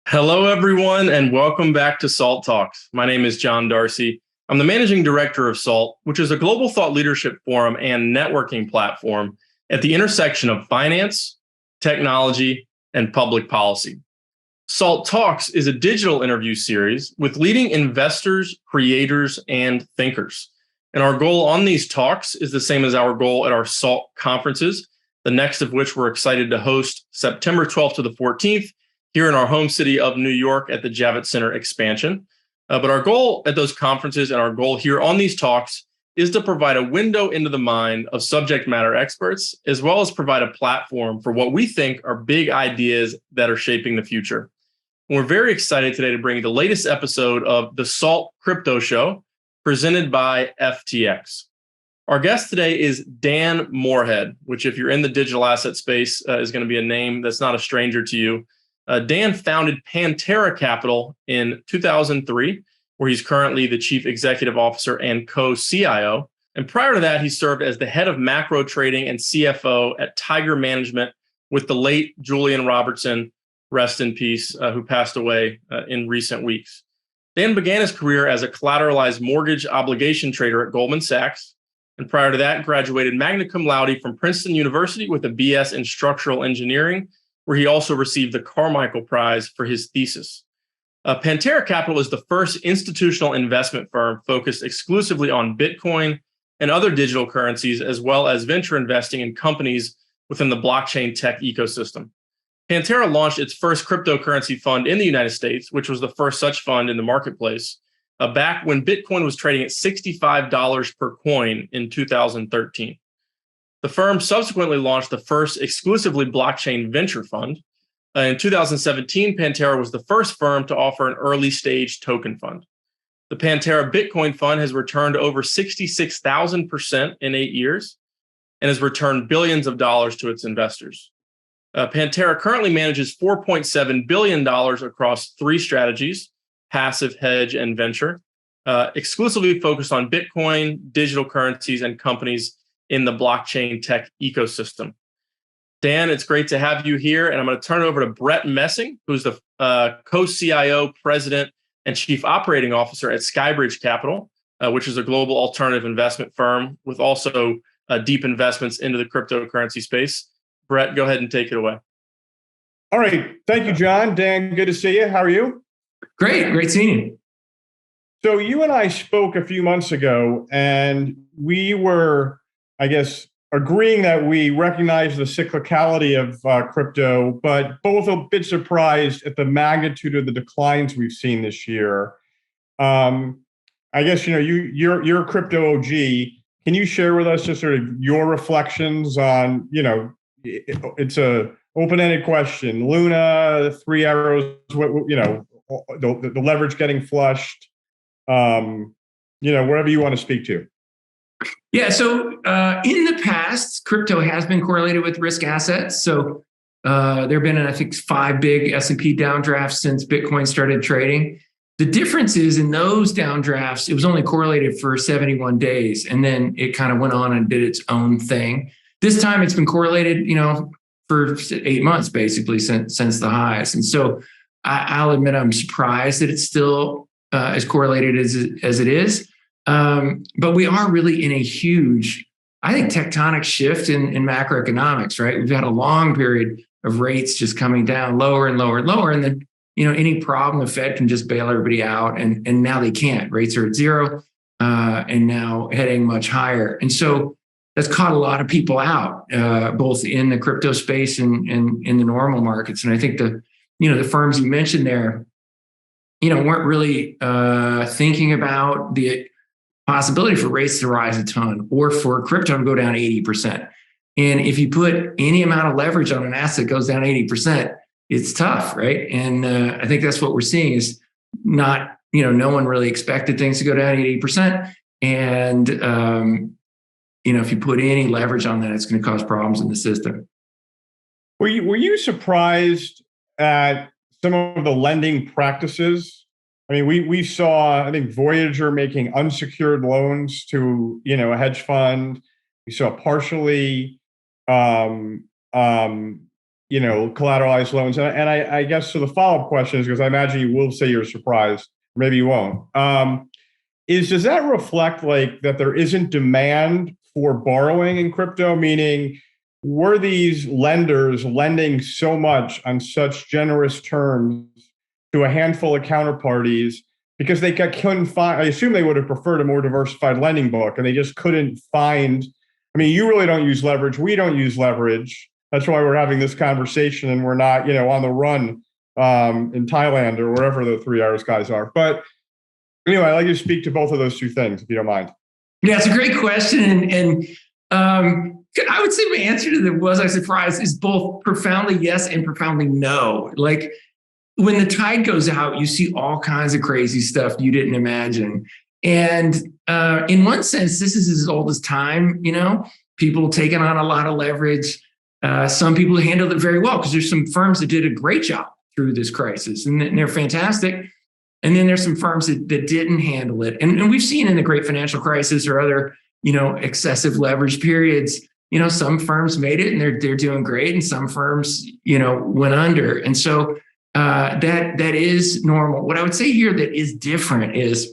Hello, everyone, and welcome back to SALT Talks. My name is John Darcy. I'm the managing director of SALT, which is a global thought leadership forum and networking platform at the intersection of finance, technology, and public policy. SALT Talks is a digital interview series with leading investors, creators, and thinkers. And our goal on these talks is the same as our goal at our SALT conferences, the next of which we're excited to host September 12th to the 14th here in our home city of New York at the Javits Center expansion. But our goal at those conferences and our goal here on these talks is to provide a window into the mind of subject matter experts, as well as provide a platform for what we think are big ideas that are shaping the future. And we're very excited today to bring you the latest episode of the SALT Crypto Show, presented by FTX. Our guest today is Dan Morehead, which if you're in the digital asset space is going to be a name that's not a stranger to you. Dan founded Pantera Capital in 2003, where he's currently the chief executive officer and co-CIO. And prior to that, he served as the head of macro trading and CFO at Tiger Management with the late Julian Robertson, rest in peace, who passed away in recent weeks. Dan began his career as a collateralized mortgage obligation trader at Goldman Sachs. And prior to that, graduated magna cum laude from Princeton University with a BS in structural engineering, where he also received the Carmichael Prize for his thesis. Pantera Capital is the first institutional investment firm focused exclusively on Bitcoin and other digital currencies, as well as venture investing in companies within the blockchain tech ecosystem. Pantera launched its first cryptocurrency fund in the United States, which was the first such fund in the marketplace, back when Bitcoin was trading at $65 per coin in 2013. The firm subsequently launched the first exclusively blockchain venture fund. In 2017, Pantera was the first firm to offer an early stage token fund. The Pantera Bitcoin Fund has returned over 66,000% in 8 years and has returned billions of dollars to its investors. Pantera currently manages $4.7 billion across three strategies: passive, hedge, and venture, exclusively focused on Bitcoin, digital currencies, and companies in the blockchain tech ecosystem. Dan, it's great to have you here, and I'm going to turn it over to Brett Messing, who's the co-CIO, president, and chief operating officer at SkyBridge Capital, which is a global alternative investment firm with also deep investments into the cryptocurrency space. Brett, go ahead and take it away. All right. Thank you, John. Dan, good to see you. How are you? Great seeing you. So you and I spoke a few months ago, and we were, I guess, agreeing that we recognize the cyclicality of crypto, but both a bit surprised at the magnitude of the declines we've seen this year. I guess, you're a crypto OG. Can you share with us just sort of your reflections on, it's a open-ended question. Luna, three arrows, the leverage getting flushed, whatever you want to speak to. Yeah, so in the past, crypto has been correlated with risk assets. So there have been, I think, 5 big S&P downdrafts since Bitcoin started trading. The difference is in those downdrafts, it was only correlated for 71 days, and then it kind of went on and did its own thing. This time it's been correlated, for 8 months, basically, since the highs. And so I'll admit I'm surprised that it's still as correlated as it is. But we are really in a huge, I think, tectonic shift in macroeconomics, right? We've had a long period of rates just coming down lower and lower and lower. And then, any problem, the Fed can just bail everybody out. And now they can't. Rates are at zero and now heading much higher. And so that's caught a lot of people out, both in the crypto space and in the normal markets. And I think the firms you mentioned there, weren't really thinking about the possibility for rates to rise a ton or for crypto to go down 80%. And if you put any amount of leverage on an asset that goes down 80%, it's tough, right? And I think that's what we're seeing is not, no one really expected things to go down 80%. And, if you put any leverage on that, it's going to cause problems in the system. Were you surprised at some of the lending practices I mean, we saw, I think, Voyager making unsecured loans to, a hedge fund. We saw partially, collateralized loans. And I guess so the follow-up question is, because I imagine you will say you're surprised, maybe you won't. Does that reflect like that there isn't demand for borrowing in crypto? Meaning, were these lenders lending so much on such generous terms to a handful of counterparties because they couldn't find, I assume they would have preferred a more diversified lending book, and they just couldn't find, I mean, you really don't use leverage. We don't use leverage. That's why we're having this conversation and we're not, on the run in Thailand or wherever the 3 guys are. But anyway, I'd like you to speak to both of those two things, if you don't mind. Yeah, it's a great question. And I would say my answer to the was I surprised is both profoundly yes and profoundly no. Like when the tide goes out, you see all kinds of crazy stuff you didn't imagine. And in one sense, this is as old as time, people taking on a lot of leverage. Some people handled it very well because there's some firms that did a great job through this crisis and they're fantastic. And then there's some firms that didn't handle it. And we've seen in the great financial crisis or other, excessive leverage periods, some firms made it and they're doing great. And some firms, went under. And so that is normal. What I would say here that is different is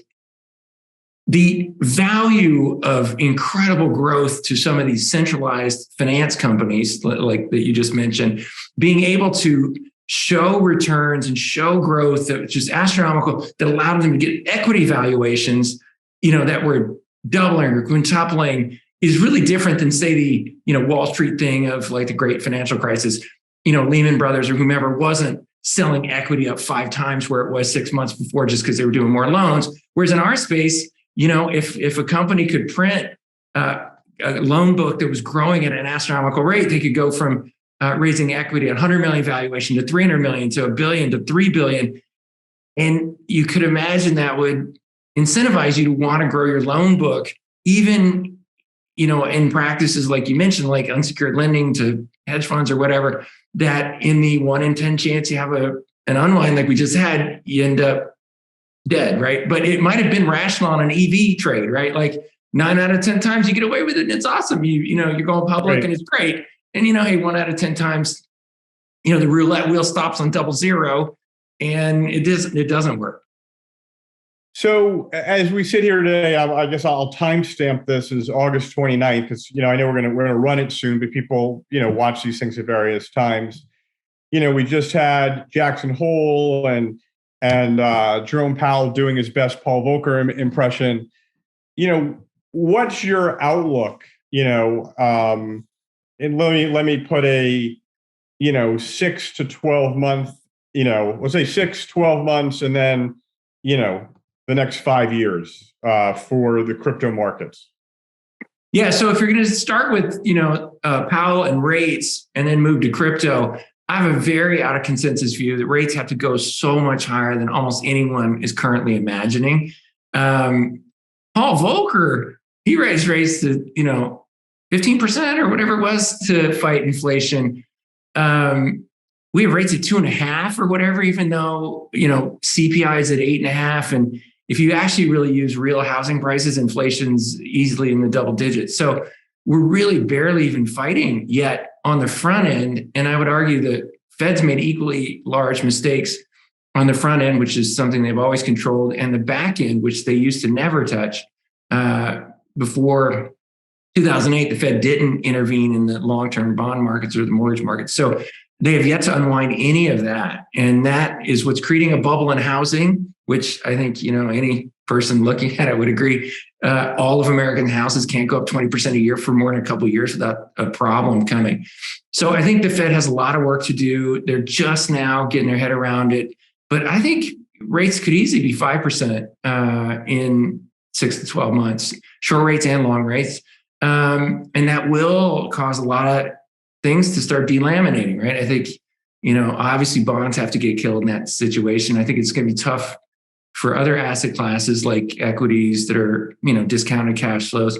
the value of incredible growth to some of these centralized finance companies, like that you just mentioned, being able to show returns and show growth that was just astronomical, that allowed them to get equity valuations, that were doubling or quintupling, is really different than, say, the Wall Street thing of like the great financial crisis. Lehman Brothers or whomever wasn't selling equity up 5 times where it was 6 months before just because they were doing more loans. Whereas in our space, if a company could print a loan book that was growing at an astronomical rate, they could go from raising equity at 100 million valuation to 300 million to $1 billion to $3 billion. And you could imagine that would incentivize you to want to grow your loan book, even, in practices like you mentioned, like unsecured lending to hedge funds or whatever, that in the 1 in 10 chance you have an unwind like we just had, you end up dead, right? But it might have been rational on an EV trade, right? Like 9 out of 10 times you get away with it and it's awesome. You're going public and it's great. And hey, 1 out of 10 times, the roulette wheel stops on 00 and it doesn't work. So as we sit here today, I guess I'll timestamp this as August 29th, because I know we're gonna run it soon, but people watch these things at various times. We just had Jackson Hole and Jerome Powell doing his best Paul Volcker impression. What's your outlook? And let me put a 6 to 12 month. Let's say 12 months, and then the next 5 years for the crypto markets. Yeah. So if you're going to start with Powell and rates, and then move to crypto, I have a very out of consensus view that rates have to go so much higher than almost anyone is currently imagining. Paul Volcker, he raised rates to 15% or whatever it was to fight inflation. We have rates at 2.5 or whatever, even though CPI is at 8.5, and if you actually really use real housing prices, inflation's easily in the double digits. So we're really barely even fighting yet on the front end. And I would argue that Fed's made equally large mistakes on the front end, which is something they've always controlled, and the back end, which they used to never touch. Before 2008, the Fed didn't intervene in the long-term bond markets or the mortgage markets. So they have yet to unwind any of that. And that is what's creating a bubble in housing, which I think, any person looking at it would agree. All of American houses can't go up 20% a year for more than a couple of years without a problem coming. So I think the Fed has a lot of work to do. They're just now getting their head around it. But I think rates could easily be 5% in 6 to 12 months, short rates and long rates. And that will cause a lot of things to start delaminating, right? I think, obviously bonds have to get killed in that situation. I think it's going to be tough for other asset classes like equities that are, discounted cash flows.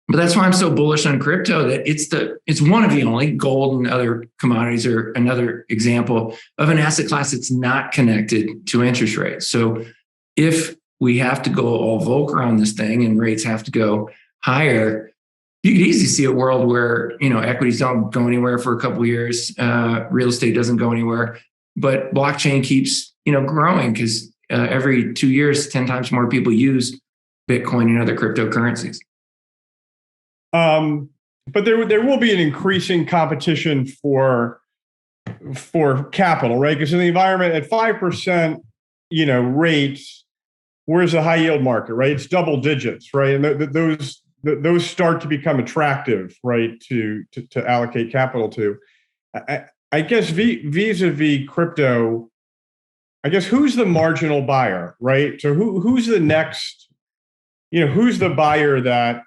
But that's why I'm so bullish on crypto, that it's one of the only, gold and other commodities are another example of an asset class that's not connected to interest rates. So if we have to go all Volcker on this thing and rates have to go higher, you could easily see a world where, equities don't go anywhere for a couple of years, real estate doesn't go anywhere, but blockchain keeps, growing because every 2 years, 10 times more people use Bitcoin and other cryptocurrencies. But there will be an increasing competition for capital, right? Because in the environment at 5%, rates, where's the high yield market, right? It's double digits, right? And those start to become attractive, right? To allocate capital to. I guess vis-a-vis crypto, I guess who's the marginal buyer, right? So who's the next, who's the buyer that,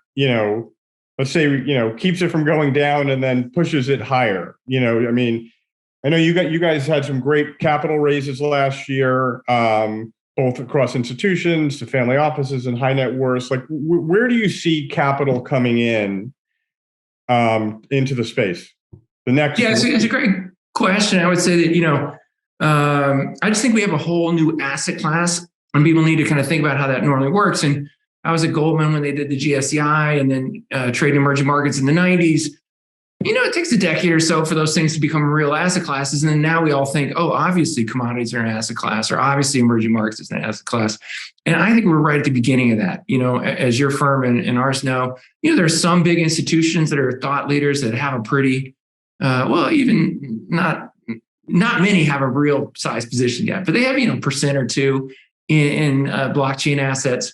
let's say, keeps it from going down and then pushes it higher? I know you guys had some great capital raises last year, both across institutions to family offices and high net worths. Like, where do you see capital coming in into the space? The next, it's a great question. I would say that I just think we have a whole new asset class, and people need to kind of think about how that normally works. And I was at Goldman when they did the GSCI and then trade emerging markets in the 90s. It takes a decade or so for those things to become real asset classes. And then now we all think, oh, obviously commodities are an asset class, or obviously emerging markets is an asset class. And I think we're right at the beginning of that. As your firm and ours know, there's some big institutions that are thought leaders that have a pretty, even not many have a real size position yet, but they have, 1% or 2% in blockchain assets.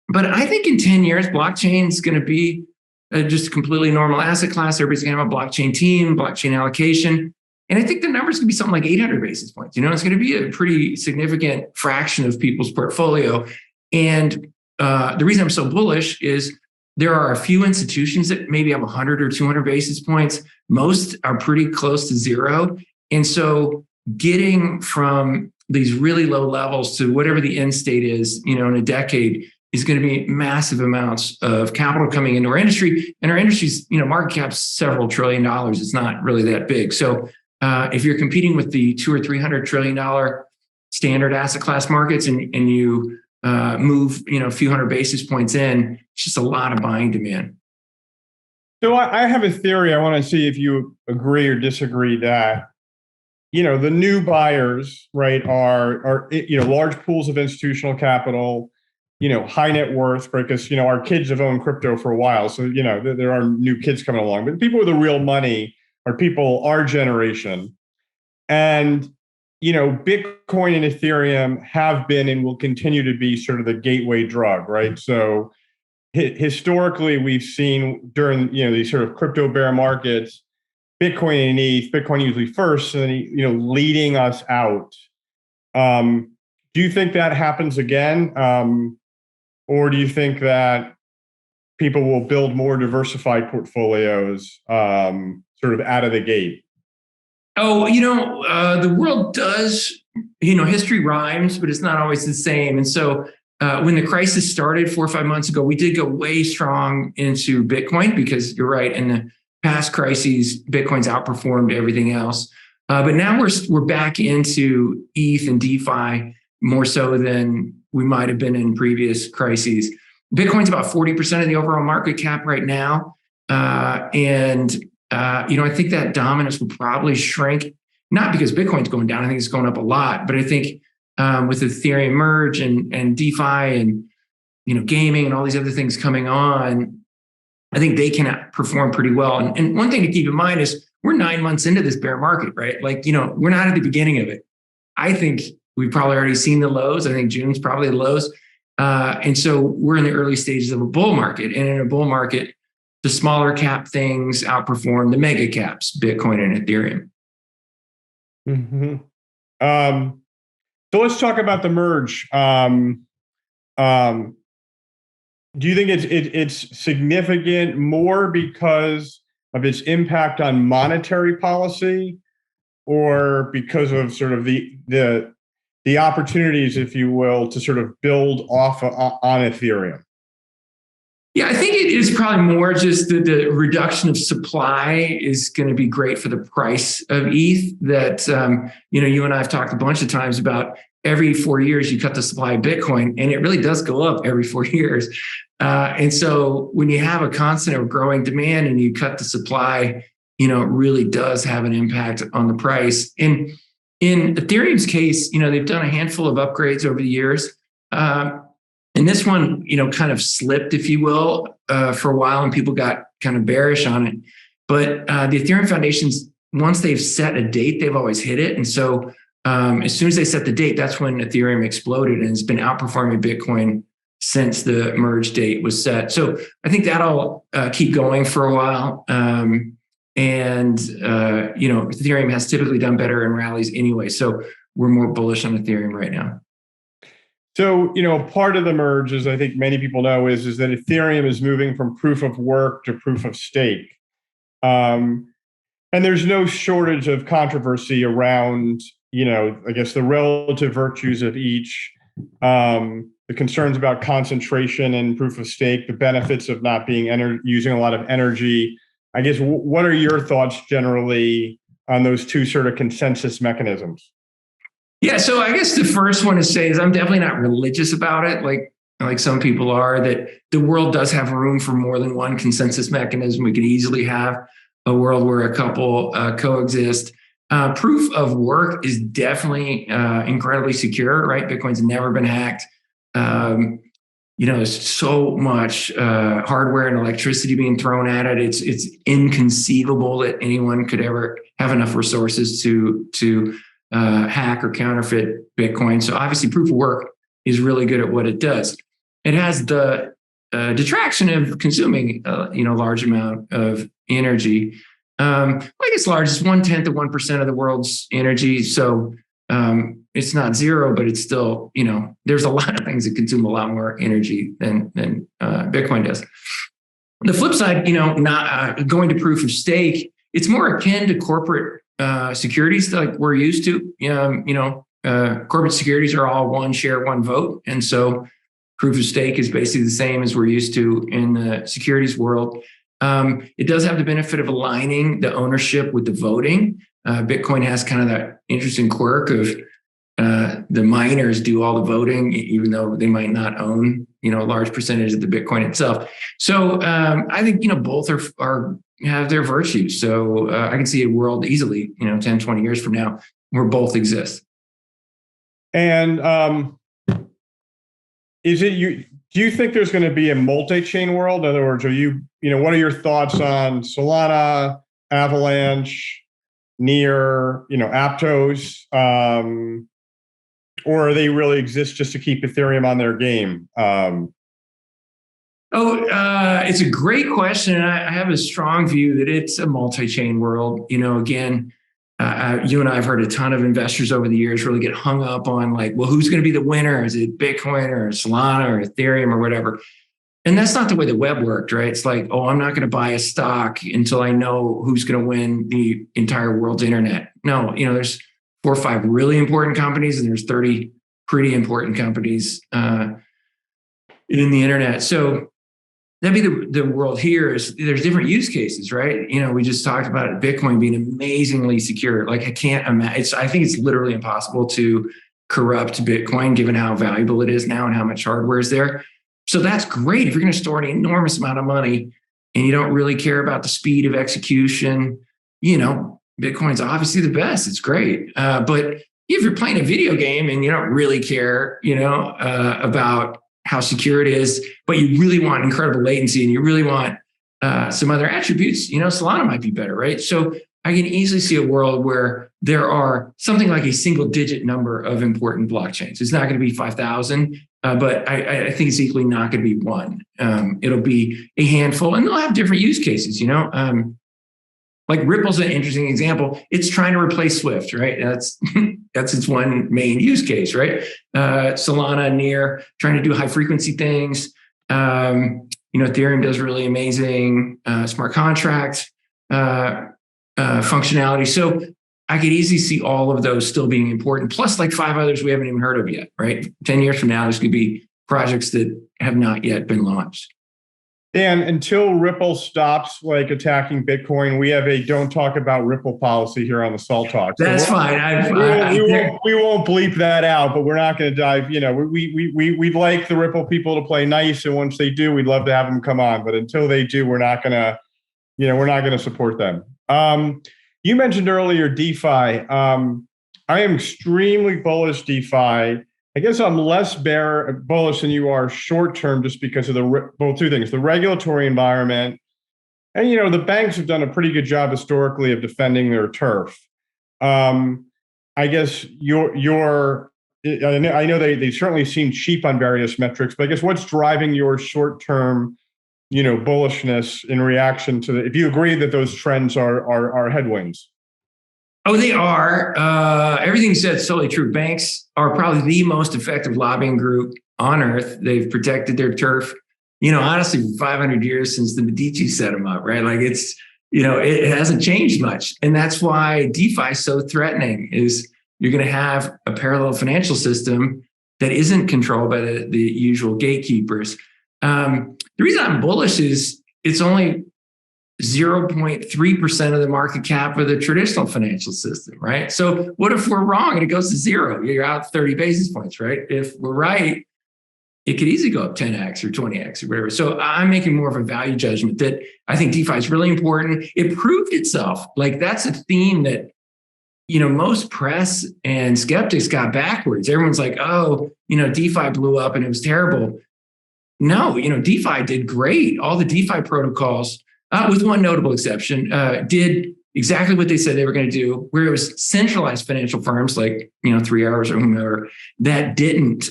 But I think in 10 years, blockchain is going to be just a completely normal asset class. Everybody's going to have a blockchain team, blockchain allocation. And I think the number's going to be something like 800 basis points. It's going to be a pretty significant fraction of people's portfolio. And the reason I'm so bullish is there are a few institutions that maybe have 100 or 200 basis points. Most are pretty close to zero. And so getting from these really low levels to whatever the end state is, in a decade, is going to be massive amounts of capital coming into our industry. And our industry's, market cap's several $1 trillion. It's not really that big. So if you're competing with the $200 or $300 trillion standard asset class markets and you move, a few hundred basis points in, it's just a lot of buying demand. So I have a theory. I want to see if you agree or disagree that, the new buyers, right, are large pools of institutional capital, high net worth, because, our kids have owned crypto for a while. So, there are new kids coming along, but people with the real money are people our generation. And, Bitcoin and Ethereum have been and will continue to be sort of the gateway drug, right? So historically, we've seen during, these sort of crypto bear markets, Bitcoin and ETH, Bitcoin usually first, and then, leading us out. Do you think that happens again? Or do you think that people will build more diversified portfolios sort of out of the gate? Oh, the world does, history rhymes, but it's not always the same. And so when the crisis started 4 or 5 months ago, we did go way strong into Bitcoin because you're right. In the past crises, Bitcoin's outperformed everything else. But now we're back into ETH and DeFi more so than we might have been in previous crises. Bitcoin's about 40% of the overall market cap right now. I think that dominance will probably shrink, not because Bitcoin's going down. I think it's going up a lot, but I think with Ethereum Merge and DeFi and, gaming and all these other things coming on, I think they can perform pretty well. And one thing to keep in mind is we're 9 months into this bear market, right? Like, we're not at the beginning of it. I think we've probably already seen the lows. I think June's probably the lows. And so we're in the early stages of a bull market. And in a bull market, the smaller cap things outperform the mega caps, Bitcoin and Ethereum. Mm-hmm. So let's talk about the merge. Do you think it's significant more because of its impact on monetary policy, or because of sort of the opportunities, if you will, to sort of build off on Ethereum? Yeah, I think it is probably more just the reduction of supply is going to be great for the price of ETH. That you and I have talked a bunch of times about every 4 years you cut the supply of Bitcoin, and it really does go up every 4 years. And so when you have a constant or growing demand and you cut the supply, it really does have an impact on the price. And in Ethereum's case, they've done a handful of upgrades over the years. And this one, kind of slipped, if you will, for a while, and people got kind of bearish on it. But the Ethereum Foundations, once they've set a date, they've always hit it. And so as soon as they set the date, that's when Ethereum exploded, and it's been outperforming Bitcoin since the merge date was set. So I think that'll keep going for a while. Ethereum has typically done better in rallies anyway. So we're more bullish on Ethereum right now. So, part of the merge, as I think many people know, is that Ethereum is moving from proof of work to proof of stake. And there's no shortage of controversy around, I guess the relative virtues of each, the concerns about concentration and proof of stake, the benefits of not being using a lot of energy. I guess, what are your thoughts generally on those two sort of consensus mechanisms? Yeah, so I guess the first one to say is I'm definitely not religious about it, like some people are, that the world does have room for more than one consensus mechanism. We could easily have a world where a couple coexist. Proof of work is definitely incredibly secure, right? Bitcoin's never been hacked. There's so much hardware and electricity being thrown at it. It's inconceivable that anyone could ever have enough resources to hack or counterfeit Bitcoin. So obviously proof of work is really good at what it does. It has the detraction of consuming large amount of energy. I guess large is 1/10 of 1% of the world's energy. So it's not zero, but it's still, there's a lot of things that consume a lot more energy than Bitcoin does. The flip side, not going to proof of stake, it's more akin to corporate securities like we're used to. Corporate securities are all one share, one vote. And so proof of stake is basically the same as we're used to in the securities world. It does have the benefit of aligning the ownership with the voting. Bitcoin has kind of that interesting quirk of the miners do all the voting, even though they might not own, a large percentage of the Bitcoin itself. So I think, both are have their virtues. So I can see a world easily, 10, 20 years from now where both exist. And do you think there's going to be a multi-chain world? In other words, what are your thoughts on Solana, Avalanche, Near, Aptos, or they really exist just to keep Ethereum on their game? It's a great question. And I have a strong view that it's a multi-chain world. Again, you and I have heard a ton of investors over the years really get hung up on who's going to be the winner? Is it Bitcoin or Solana or Ethereum or whatever? And that's not the way the web worked, right? It's I'm not going to buy a stock until I know who's going to win the entire world's internet. No, there's 4 or 5 really important companies and there's 30 pretty important companies in the internet. So that'd be the world here. There's different use cases, right? We just talked about Bitcoin being amazingly secure. I can't imagine. I think it's literally impossible to corrupt Bitcoin given how valuable it is now and how much hardware is there. So that's great if you're going to store an enormous amount of money and you don't really care about the speed of execution. Bitcoin's obviously the best. It's great. But if you're playing a video game and you don't really care, about how secure it is, but you really want incredible latency and you really want some other attributes, Solana might be better, right? So I can easily see a world where there are something like a single digit number of important blockchains. It's not going to be 5,000, but I think it's equally not going to be one. It'll be a handful and they'll have different use cases, Ripple's an interesting example. It's trying to replace Swift, right? That's its one main use case, right? Solana, Near, trying to do high frequency things. Ethereum does really amazing smart contract functionality. So I could easily see all of those still being important, plus 5 others we haven't even heard of yet, right? 10 years from now, there's going to be projects that have not yet been launched. Dan, until Ripple stops like attacking Bitcoin, we have a don't talk about Ripple policy here on the Salt Talk. So That's fine. We won't bleep that out, but we're not going to dive. We'd like the Ripple people to play nice, and once they do, we'd love to have them come on. But until they do, we're not going to support them. You mentioned earlier DeFi. I am extremely bullish DeFi. I guess I'm less bullish than you are short term, just because of both two things: the regulatory environment, and the banks have done a pretty good job historically of defending their turf. I guess I know they certainly seem cheap on various metrics, but I guess what's driving your short term, bullishness in reaction to if you agree that those trends are headwinds? Oh, they are. Everything you said is totally true. Banks are probably the most effective lobbying group on earth. They've protected their turf, honestly, for 500 years since the Medici set them up, right? Like it's, it hasn't changed much. And that's why DeFi is so threatening, is you're going to have a parallel financial system that isn't controlled by the usual gatekeepers. The reason I'm bullish is it's only 0.3% of the market cap of the traditional financial system, right? So what if we're wrong and it goes to zero? You're out 30 basis points, right? If we're right, it could easily go up 10x or 20x or whatever. So I'm making more of a value judgment that I think DeFi is really important. It proved itself. Like that's a theme that, most press and skeptics got backwards. Everyone's like, oh, DeFi blew up and it was terrible. No, DeFi did great. All the DeFi protocols, with one notable exception, did exactly what they said they were going to do, where it was centralized financial firms like, 3 Hours or whomever, that didn't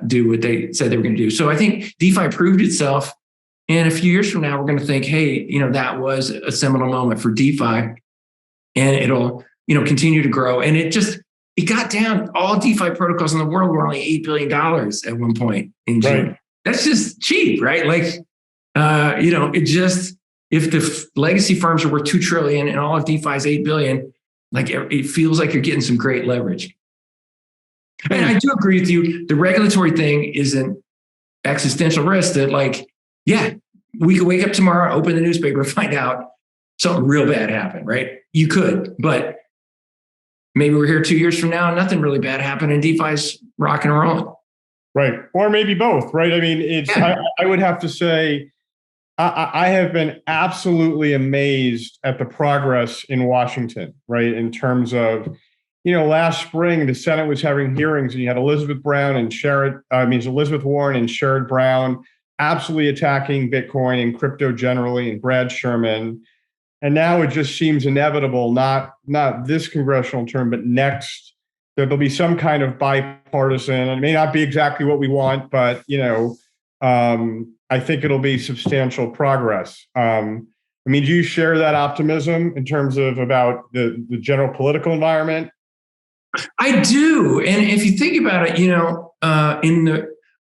do what they said they were going to do. So I think DeFi proved itself. And a few years from now, we're going to think, hey, that was a seminal moment for DeFi, and it'll, continue to grow. And it got down. All DeFi protocols in the world were only $8 billion at one point in June. Right. That's just cheap, right? Like, if the legacy firms are worth $2 trillion and all of DeFi is $8 billion, like it feels like you're getting some great leverage. And I do agree with you. The regulatory thing is an existential risk that, we could wake up tomorrow, open the newspaper, find out something real bad happened, right? You could, but maybe we're here 2 years from now and nothing really bad happened and DeFi's rocking and rolling. Right. Or maybe both, right? I mean, I would have to say, I have been absolutely amazed at the progress in Washington, right? In terms of, last spring, the Senate was having hearings and you had Elizabeth Warren and Sherrod Brown absolutely attacking Bitcoin and crypto generally, and Brad Sherman. And now it just seems inevitable, not this congressional term, but next, that there'll be some kind of bipartisan, and it may not be exactly what we want, but, I think it'll be substantial progress. Do you share that optimism in terms of about the general political environment? I do. And if you think about it,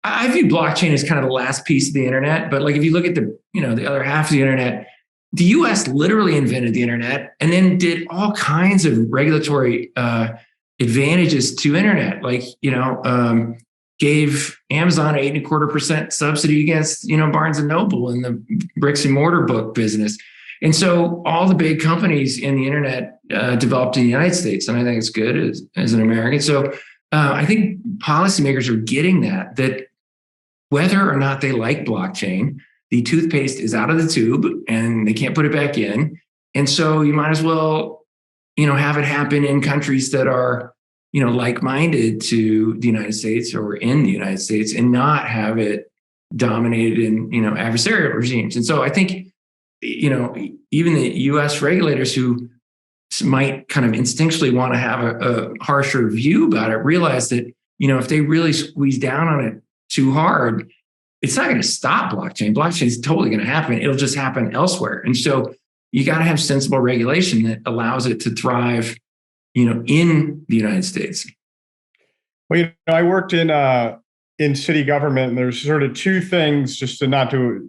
I view blockchain as kind of the last piece of the internet, but if you look at the other half of the internet, the US literally invented the internet and then did all kinds of regulatory advantages to internet, gave Amazon 8.25% subsidy against, Barnes and Noble in the bricks and mortar book business. And so all the big companies in the internet developed in the United States. And I think it's good as an American. So I think policymakers are getting that whether or not they like blockchain, the toothpaste is out of the tube and they can't put it back in. And so you might as well, have it happen in countries that are, like-minded to the United States or in the United States, and not have it dominated in, adversarial regimes. And so I think, even the US regulators who might kind of instinctually want to have a harsher view about it, realize that, if they really squeeze down on it too hard, it's not going to stop blockchain. Blockchain is totally going to happen. It'll just happen elsewhere. And so you got to have sensible regulation that allows it to thrive, in the United States. Well, I worked in city government, and there's sort of two things, just to not to,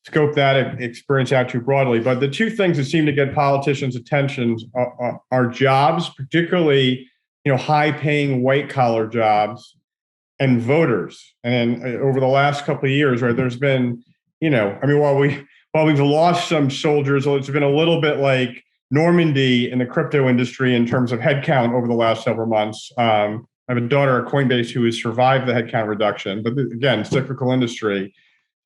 scope that experience out too broadly. But the two things that seem to get politicians' attention are jobs, particularly, high-paying white-collar jobs, and voters. And over the last couple of years, right, there's been, I mean, while we've lost some soldiers, it's been a little bit like Normandy in the crypto industry in terms of headcount over the last several months. I have a daughter at Coinbase who has survived the headcount reduction, but again, cyclical industry.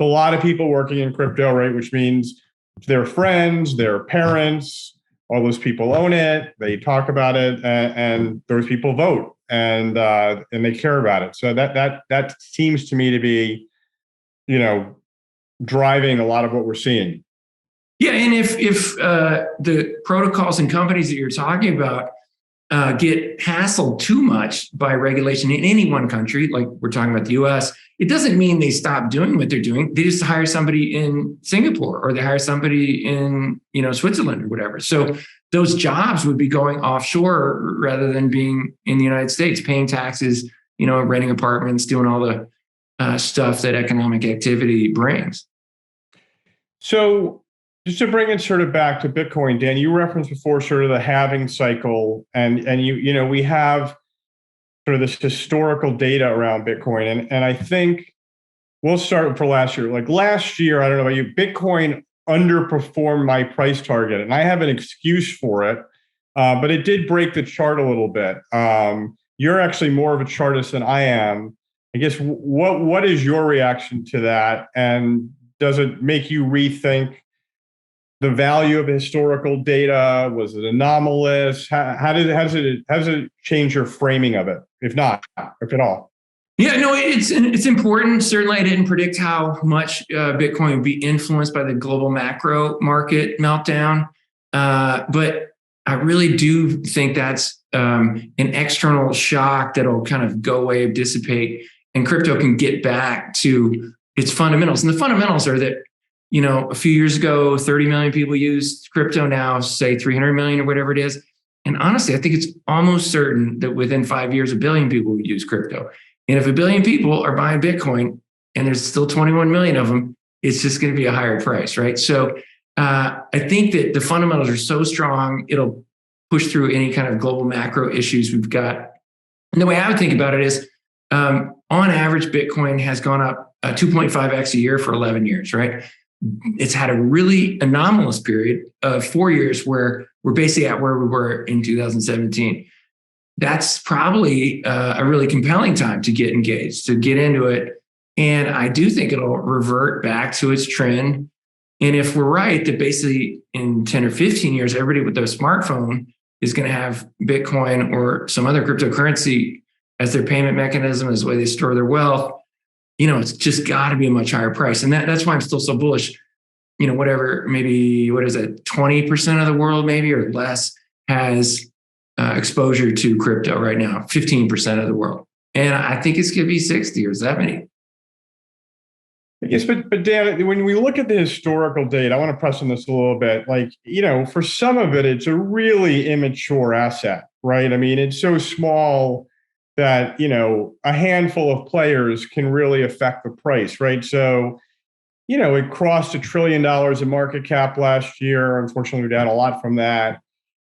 A lot of people working in crypto, right? Which means their friends, their parents, all those people own it. They talk about it, and those people vote, and they care about it. So that seems to me to be, driving a lot of what we're seeing. Yeah, and if the protocols and companies that you're talking about get hassled too much by regulation in any one country, like we're talking about the US, it doesn't mean they stop doing what they're doing. They just hire somebody in Singapore, or they hire somebody in, Switzerland or whatever. So those jobs would be going offshore rather than being in the United States, paying taxes, renting apartments, doing all the stuff that economic activity brings. So just to bring it sort of back to Bitcoin, Dan, you referenced before sort of the halving cycle, and we have sort of this historical data around Bitcoin, and I think we'll start for last year. Like last year, I don't know about you, Bitcoin underperformed my price target, and I have an excuse for it, but it did break the chart a little bit. You're actually more of a chartist than I am. I guess what is your reaction to that, and does it make you rethink the value of historical data? Was it anomalous? How does it change your framing of it, if at all? Yeah, no, it's important. Certainly, I didn't predict how much Bitcoin would be influenced by the global macro market meltdown, but I really do think that's an external shock that'll kind of go away, dissipate, and crypto can get back to its fundamentals. And the fundamentals are that, a few years ago, 30 million people used crypto. Now, say 300 million or whatever it is. And honestly, I think it's almost certain that within 5 years, 1 billion people would use crypto. And if 1 billion people are buying Bitcoin and there's still 21 million of them, it's just going to be a higher price, right? So I think that the fundamentals are so strong, it'll push through any kind of global macro issues we've got. And the way I would think about it is, on average, Bitcoin has gone up 2.5x a year for 11 years, right? It's had a really anomalous period of 4 years where we're basically at where we were in 2017. That's probably a really compelling time to get engaged, to get into it. And I do think it'll revert back to its trend. And if we're right, that basically in 10 or 15 years, everybody with their smartphone is going to have Bitcoin or some other cryptocurrency as their payment mechanism, as the way they store their wealth, it's just got to be a much higher price. And that's why I'm still so bullish. Whatever, maybe, 20% of the world, maybe, or less, has exposure to crypto right now, 15% of the world. And I think it's going to be 60 or 70. Yes, but Dan, when we look at the historical data, I want to press on this a little bit. Like, for some of it, it's a really immature asset, right? I mean, it's so small that, a handful of players can really affect the price, right? So, it crossed $1 trillion in market cap last year. Unfortunately, we're down a lot from that.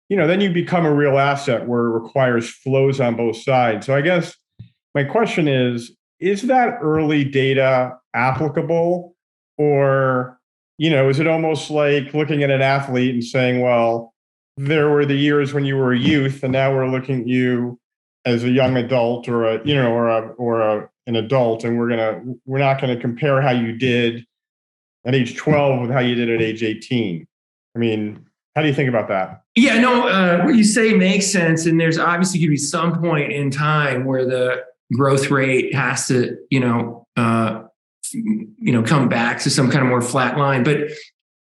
Then you become a real asset where it requires flows on both sides. So I guess my question is that early data applicable? Or, is it almost like looking at an athlete and saying, well, there were the years when you were a youth, and now we're looking at you as a young adult or an adult, and we're not gonna compare how you did at age 12 with how you did at age 18. I mean, how do you think about that? Yeah, no, what you say makes sense. And there's obviously going to be some point in time where the growth rate has to, come back to some kind of more flat line. But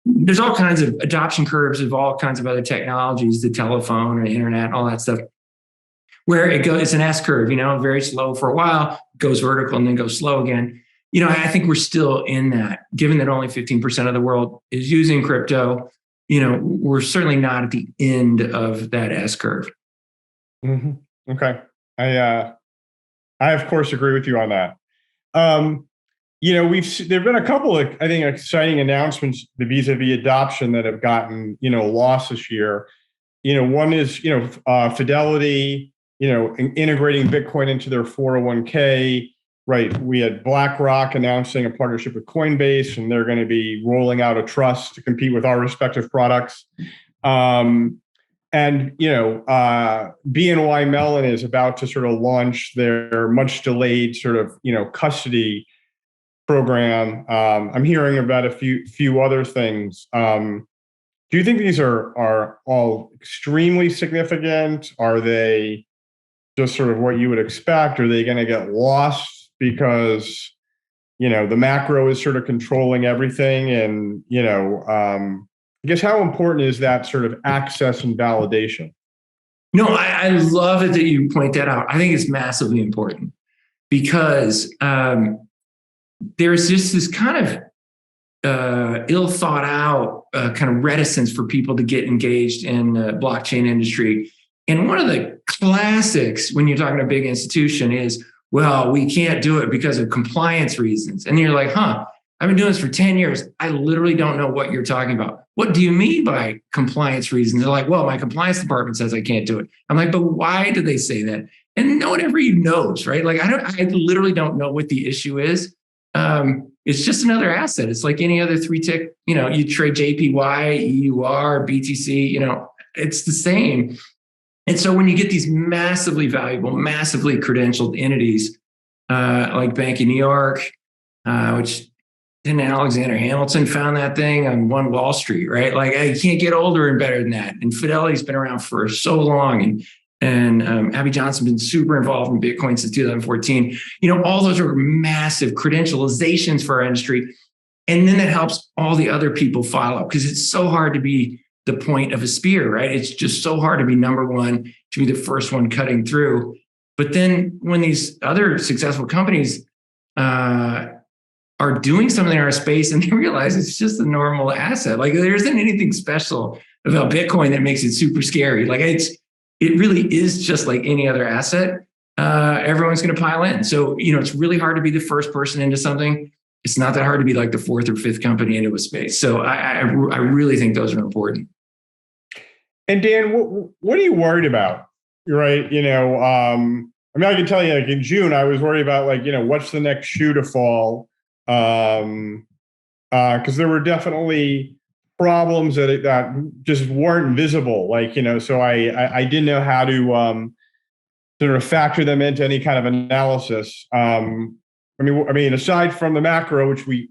there's all kinds of adoption curves of all kinds of other technologies, the telephone and the internet, all that stuff, where it goes, it's an S curve, very slow for a while, goes vertical and then goes slow again. I think we're still in that, given that only 15% of the world is using crypto. We're certainly not at the end of that S curve. Mm-hmm. Okay. I of course agree with you on that. There've been a couple of, I think, exciting announcements vis-a-vis adoption that have gotten, lost this year. One is, Fidelity, integrating Bitcoin into their 401k. right, we had BlackRock announcing a partnership with Coinbase, and they're going to be rolling out a trust to compete with our respective products. And, BNY Mellon is about to sort of launch their much delayed sort of, custody program. I'm hearing about a few other things. Do you think these are all extremely significant? Are they just sort of what you would expect? Are they going to get lost because, the macro is sort of controlling everything? And, I guess how important is that sort of access and validation? No, I love it that you point that out. I think it's massively important because there's just this kind of ill thought out kind of reticence for people to get engaged in the blockchain industry. And one of the classics when you're talking to a big institution is, well, we can't do it because of compliance reasons. And you're like, I've been doing this for 10 years. I literally don't know what you're talking about. What do you mean by compliance reasons? They're like, well, my compliance department says I can't do it. I'm like, but why do they say that? And no one ever even knows, right? Like, I literally don't know what the issue is. It's just another asset. It's like any other three tick, you trade JPY, EUR, BTC, it's the same. And so when you get these massively valuable, massively credentialed entities, like Bank of New York, which didn't Alexander Hamilton found that thing on One Wall Street, right? Like, you can't get older and better than that. And Fidelity's been around for so long. And Abby Johnson's been super involved in Bitcoin since 2014. All those are massive credentializations for our industry. And then that helps all the other people follow because it's so hard to be the point of a spear, right? It's just so hard to be number one, to be the first one cutting through. But then when these other successful companies are doing something in our space and they realize it's just a normal asset, like there isn't anything special about Bitcoin that makes it super scary. Like it really is just like any other asset. Everyone's going to pile in. So, it's really hard to be the first person into something. It's not that hard to be like the fourth or fifth company into a space. So I really think those are important. And Dan, what are you worried about? Right. I can tell you, like in June, I was worried about what's the next shoe to fall? Because there were definitely problems that just weren't visible. So I didn't know how to sort of factor them into any kind of analysis. Aside from the macro, which we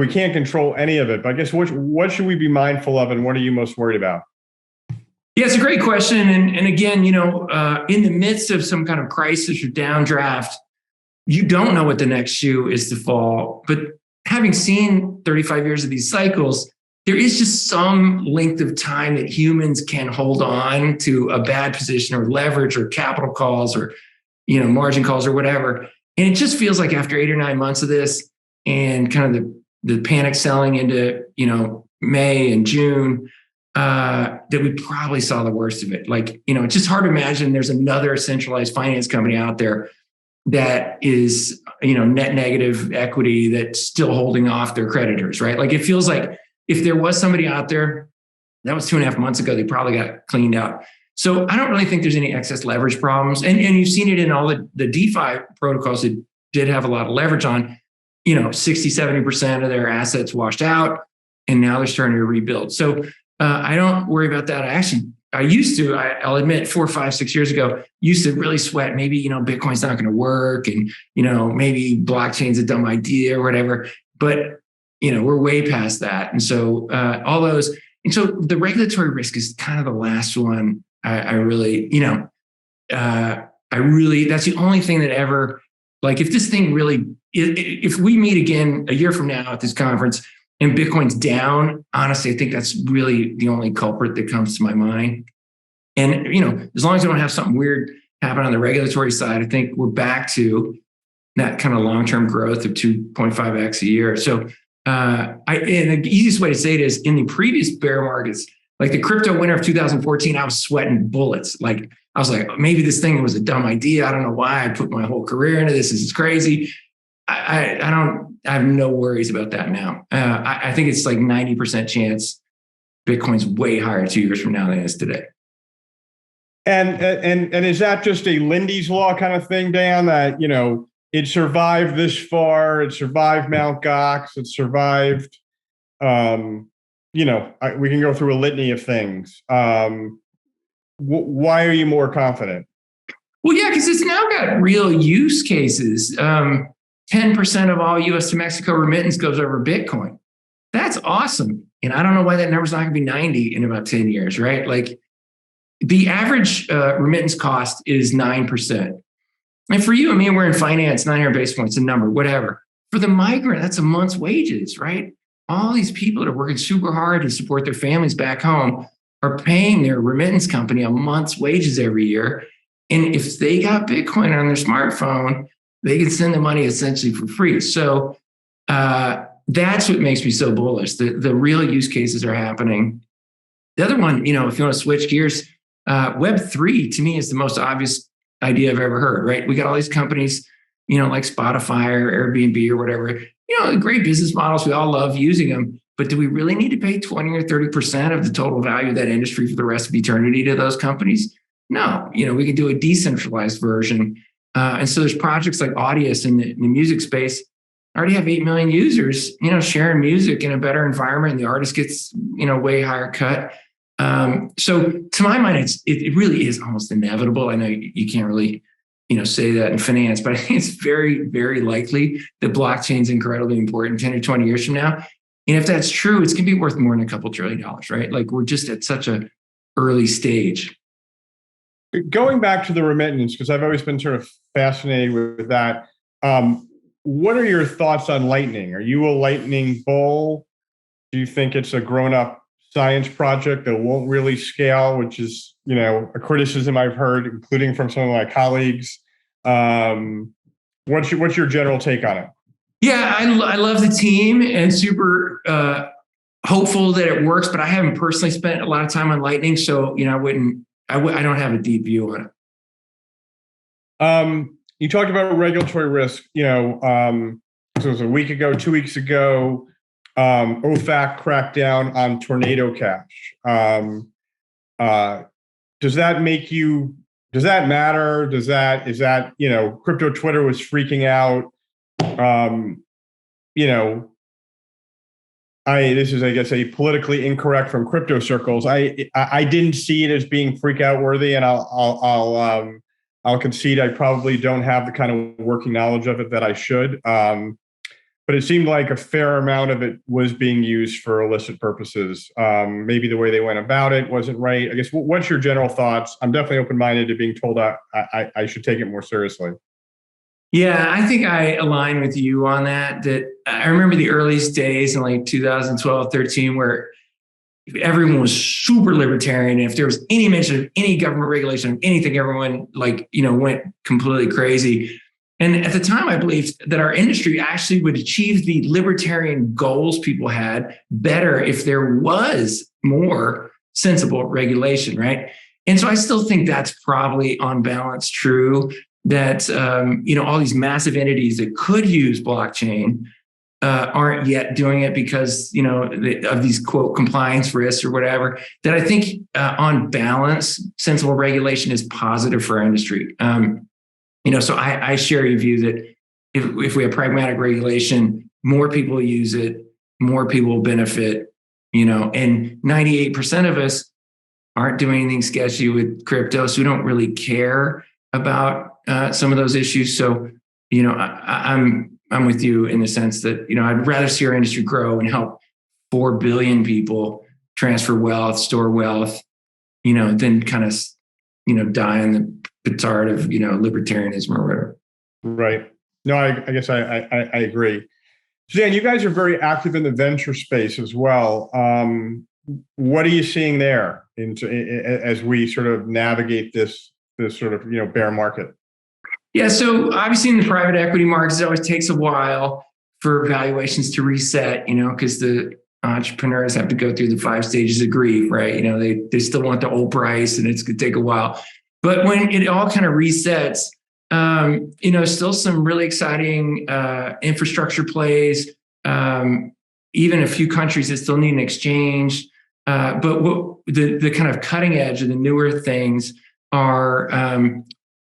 can't control any of it, but I guess what should we be mindful of, and what are you most worried about? Yeah, it's a great question. And again, in the midst of some kind of crisis or downdraft, you don't know what the next shoe is to fall. But having seen 35 years of these cycles, there is just some length of time that humans can hold on to a bad position or leverage or capital calls or, margin calls or whatever. And it just feels like after 8 or 9 months of this and kind of the panic selling into, May and June, that we probably saw the worst of it. It's just hard to imagine there's another centralized finance company out there that is, net negative equity that's still holding off their creditors, right? Like, it feels like if there was somebody out there, that was 2.5 months ago, they probably got cleaned out. So I don't really think there's any excess leverage problems. And you've seen it in all the DeFi protocols that did have a lot of leverage on, 60, 70% of their assets washed out, and now they're starting to rebuild. So I don't worry about that. I used to, I'll admit 4, 5, 6 years ago, used to really sweat. Maybe, Bitcoin's not going to work, and, maybe blockchain's a dumb idea or whatever, but, we're way past that. And so all those, and so the regulatory risk is kind of the last one. I really, that's the only thing that ever, like, if this thing really, if we meet again a year from now at this conference and Bitcoin's down, honestly, I think that's really the only culprit that comes to my mind. And, as long as we don't have something weird happen on the regulatory side, I think we're back to that kind of long-term growth of 2.5x a year. So, and the easiest way to say it is, in the previous bear markets, like the crypto winter of 2014, I was sweating bullets. Like, I was like, maybe this thing was a dumb idea. I don't know why I put my whole career into this. This is crazy. I have no worries about that now. I think it's like 90% chance Bitcoin's way higher 2 years from now than it is today. And is that just a Lindy's Law kind of thing, Dan, that, it survived this far. It survived Mt. Gox. It survived, we can go through a litany of things. Why are you more confident? Well, yeah, because it's now got real use cases. 10% of all U.S. to Mexico remittance goes over Bitcoin. That's awesome. And I don't know why that number's not going to be 90 in about 10 years, right? Like the average remittance cost is 9%. And for you, I mean, we're in finance, 900 basis points, a number, whatever. For the migrant, that's a month's wages, right? All these people that are working super hard to support their families back home are paying their remittance company a month's wages every year. And if they got Bitcoin on their smartphone, they can send the money essentially for free. So that's what makes me so bullish. The real use cases are happening. The other one, if you want to switch gears, Web3 to me is the most obvious idea I've ever heard, right? We got all these companies, like Spotify or Airbnb or whatever, great business models. We all love using them. But do we really need to pay 20 or 30% of the total value of that industry for the rest of eternity to those companies? No, we can do a decentralized version. And so there's projects like Audius in the music space. I already have 8 million users, sharing music in a better environment. And the artist gets, way higher cut. So to my mind, it really is almost inevitable. I know you can't really, say that in finance, but I think it's very, very likely that blockchain is incredibly important 10 or 20 years from now. And if that's true, it's going to be worth more than a couple $1 trillion, right? Like we're just at such an early stage. Going back to the remittance, because I've always been sort of fascinated with that. What are your thoughts on Lightning? Are you a Lightning bull? Do you think it's a grown-up science project that won't really scale, which is, a criticism I've heard, including from some of my colleagues? What's your general take on it? Yeah, I love the team and super hopeful that it works, but I haven't personally spent a lot of time on Lightning, so I don't have a deep view on it. You talked about regulatory risk. So it was a week ago, 2 weeks ago. OFAC cracked down on Tornado Cash. Does that matter? Is that crypto Twitter was freaking out? This is, I guess, a politically incorrect from crypto circles. I didn't see it as being freak out worthy, and I'll concede I probably don't have the kind of working knowledge of it that I should. But it seemed like a fair amount of it was being used for illicit purposes. Maybe the way they went about it wasn't right. I guess, what's your general thoughts? I'm definitely open-minded to being told I should take it more seriously. Yeah, I think I align with you on that. That I remember the earliest days in like 2012, 13, where everyone was super libertarian. And if there was any mention of any government regulation of anything, everyone went completely crazy. And at the time, I believed that our industry actually would achieve the libertarian goals people had better if there was more sensible regulation, right? And so I still think that's probably on balance true, that all these massive entities that could use blockchain aren't yet doing it because of these quote compliance risks or whatever. That I think on balance, sensible regulation is positive for our industry. So I share your view that if we have pragmatic regulation, more people use it, more people will benefit. And 98% of us aren't doing anything sketchy with crypto, so we don't really care about some of those issues. So, I'm with you in the sense that, I'd rather see our industry grow and help 4 billion people transfer wealth, store wealth, than kind of, die on the petard of, libertarianism or whatever. Right. No, I guess I agree. Suzanne, you guys are very active in the venture space as well. What are you seeing there as we sort of navigate this sort of, bear market? Yeah. So obviously in the private equity markets, it always takes a while for valuations to reset, because the entrepreneurs have to go through the 5 stages of grief, right? They still want the old price and it's going to take a while. But when it all kind of resets, still some really exciting infrastructure plays, even a few countries that still need an exchange. But what the kind of cutting edge of the newer things are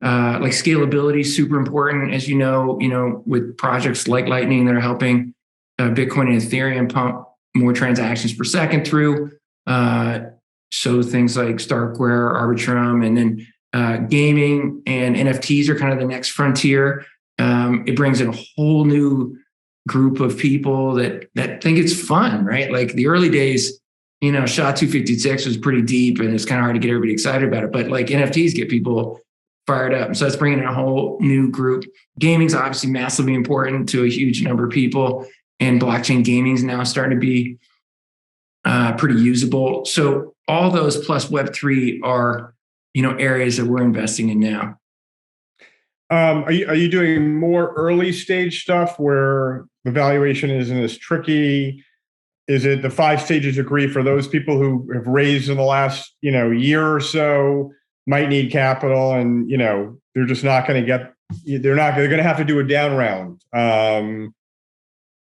Like scalability is super important, as you know, with projects like Lightning that are helping Bitcoin and Ethereum pump more transactions per second through. So things like Starkware, Arbitrum, and then gaming and NFTs are kind of the next frontier. It brings in a whole new group of people that think it's fun, right? Like the early days, SHA-256 was pretty deep and it's kind of hard to get everybody excited about it. But like NFTs get people fired up. So it's bringing in a whole new group. Gaming's obviously massively important to a huge number of people. And blockchain gaming is now starting to be pretty usable. So all those plus Web3 are, areas that we're investing in now. Are you doing more early stage stuff where the valuation isn't as tricky? Is it the 5 stages of grief for those people who have raised in the last, year or so, might need capital, and they're just not going to get, they're going to have to do a down round?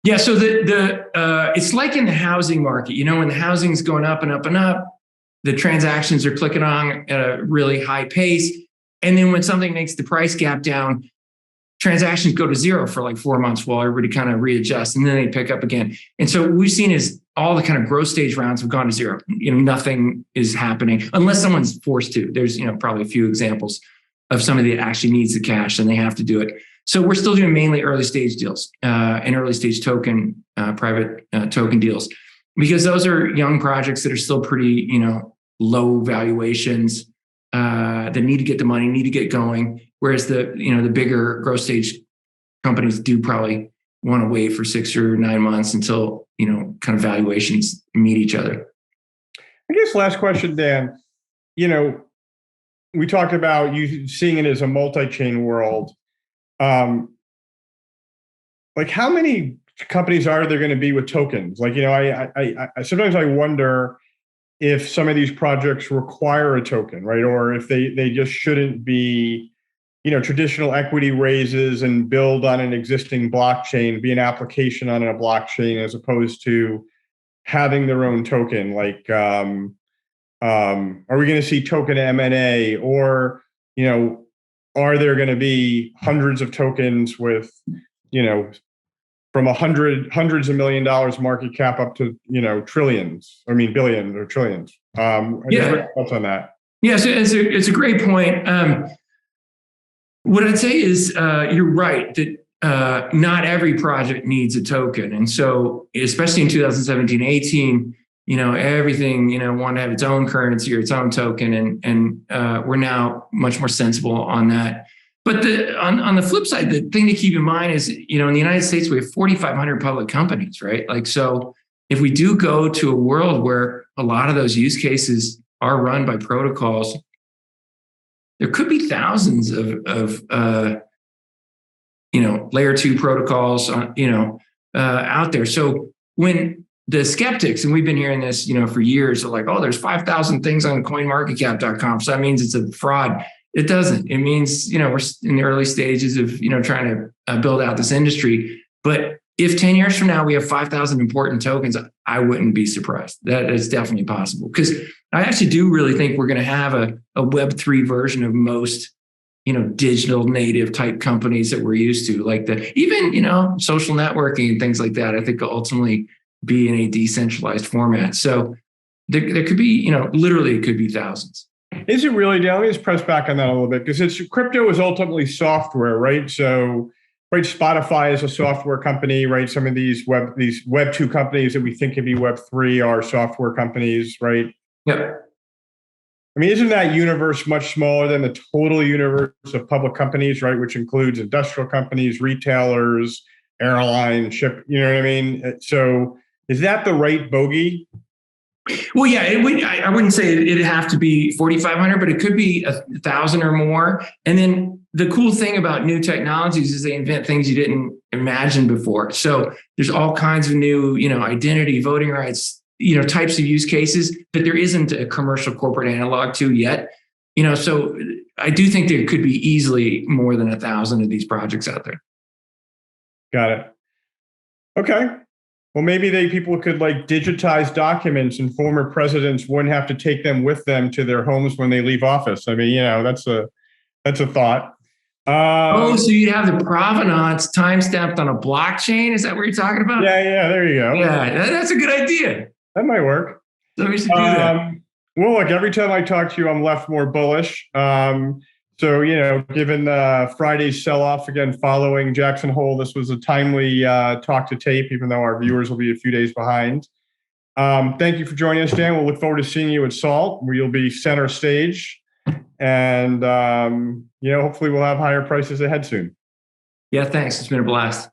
Yeah, so it's like in the housing market, when the housing's going up and up and up, the transactions are clicking on at a really high pace. And then when something makes the price gap down, transactions go to zero for like 4 months while everybody kind of readjusts, and then they pick up again. And so what we've seen is all the kind of growth stage rounds have gone to zero. Nothing is happening unless someone's forced to. There's, probably a few examples of somebody that actually needs the cash and they have to do it. So we're still doing mainly early stage deals and early stage token, private token deals, because those are young projects that are still pretty, low valuations that need to get the money, need to get going. Whereas the bigger growth stage companies do probably want to wait for 6 or 9 months until, kind of valuations meet each other. I guess last question, Dan, we talked about you seeing it as a multi-chain world. Like how many companies are there going to be with tokens? Like, I sometimes I wonder if some of these projects require a token, right? Or if they just shouldn't be, traditional equity raises and build on an existing blockchain, be an application on a blockchain as opposed to having their own token. Like, are we going to see token M&A, or, are there going to be hundreds of tokens with, from hundreds of $1 million market cap up to, trillions, billions or trillions? Yeah. Thoughts on that? Yeah, so it's a great point. What I'd say is you're right that not every project needs a token. And so especially in 2017, 18, everything, wanted to have its own currency or its own token. And we're now much more sensible on that. But on the flip side, the thing to keep in mind is, in the United States, we have 4,500 public companies, right? Like, so if we do go to a world where a lot of those use cases are run by protocols, there could be thousands of layer 2 protocols, out there. So when the skeptics, and we've been hearing this, for years, are like, oh, there's 5,000 things on coinmarketcap.com, so that means it's a fraud. It doesn't. It means, we're in the early stages of, trying to build out this industry. But if 10 years from now we have 5,000 important tokens, I wouldn't be surprised. That is definitely possible, because I actually do really think we're going to have a Web3 version of most, digital native type companies that we're used to, like even social networking and things like that. I think will ultimately be in a decentralized format. So there could be, literally it could be thousands. Is it really? Let me just press back on that a little bit, because crypto is ultimately software, right? So, right, Spotify is a software company, right? Some of these Web 2 companies that we think could be Web 3 are software companies, right? Yep. Isn't that universe much smaller than the total universe of public companies, right? Which includes industrial companies, retailers, airline, ship, you know what I mean? So is that the right bogey? Well, yeah, I wouldn't say it'd have to be 4,500, but it could be 1,000 or more. And then the cool thing about new technologies is they invent things you didn't imagine before. So there's all kinds of new, identity, voting rights, types of use cases that there isn't a commercial corporate analog to yet. So I do think there could be easily more than 1,000 of these projects out there. Got it. Okay. Well, maybe people could digitize documents, and former presidents wouldn't have to take them with them to their homes when they leave office. That's That's a thought. So you'd have the provenance timestamped on a blockchain? Is that what you're talking about? Yeah, there you go. Yeah, that's a good idea. That might work. So we should do that. Well, look, every time I talk to you, I'm left more bullish. So, given Friday's sell-off, again, following Jackson Hole, this was a timely talk to tape, even though our viewers will be a few days behind. Thank you for joining us, Dan. We'll look forward to seeing you at SALT, where you'll be center stage. And, hopefully we'll have higher prices ahead soon. Yeah, thanks. It's been a blast.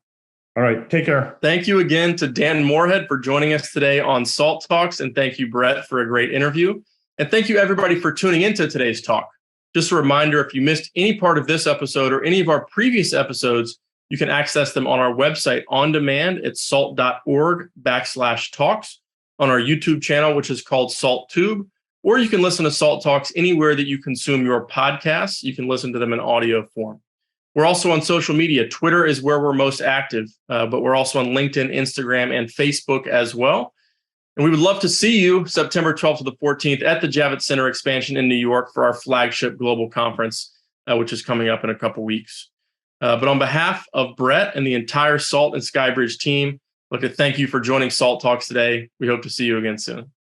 All right. Take care. Thank you again to Dan Morehead for joining us today on SALT Talks. And thank you, Brett, for a great interview. And thank you, everybody, for tuning into today's talk. Just a reminder, if you missed any part of this episode or any of our previous episodes, you can access them on our website on demand at salt.org/talks, on our YouTube channel, which is called SaltTube, or you can listen to SALT Talks anywhere that you consume your podcasts. You can listen to them in audio form. We're also on social media. Twitter is where we're most active, but we're also on LinkedIn, Instagram, and Facebook as well. And we would love to see you September 12th to the 14th at the Javits Center expansion in New York for our flagship global conference, which is coming up in a couple weeks. But on behalf of Brett and the entire SALT and SkyBridge team, I'd like to thank you for joining SALT Talks today. We hope to see you again soon.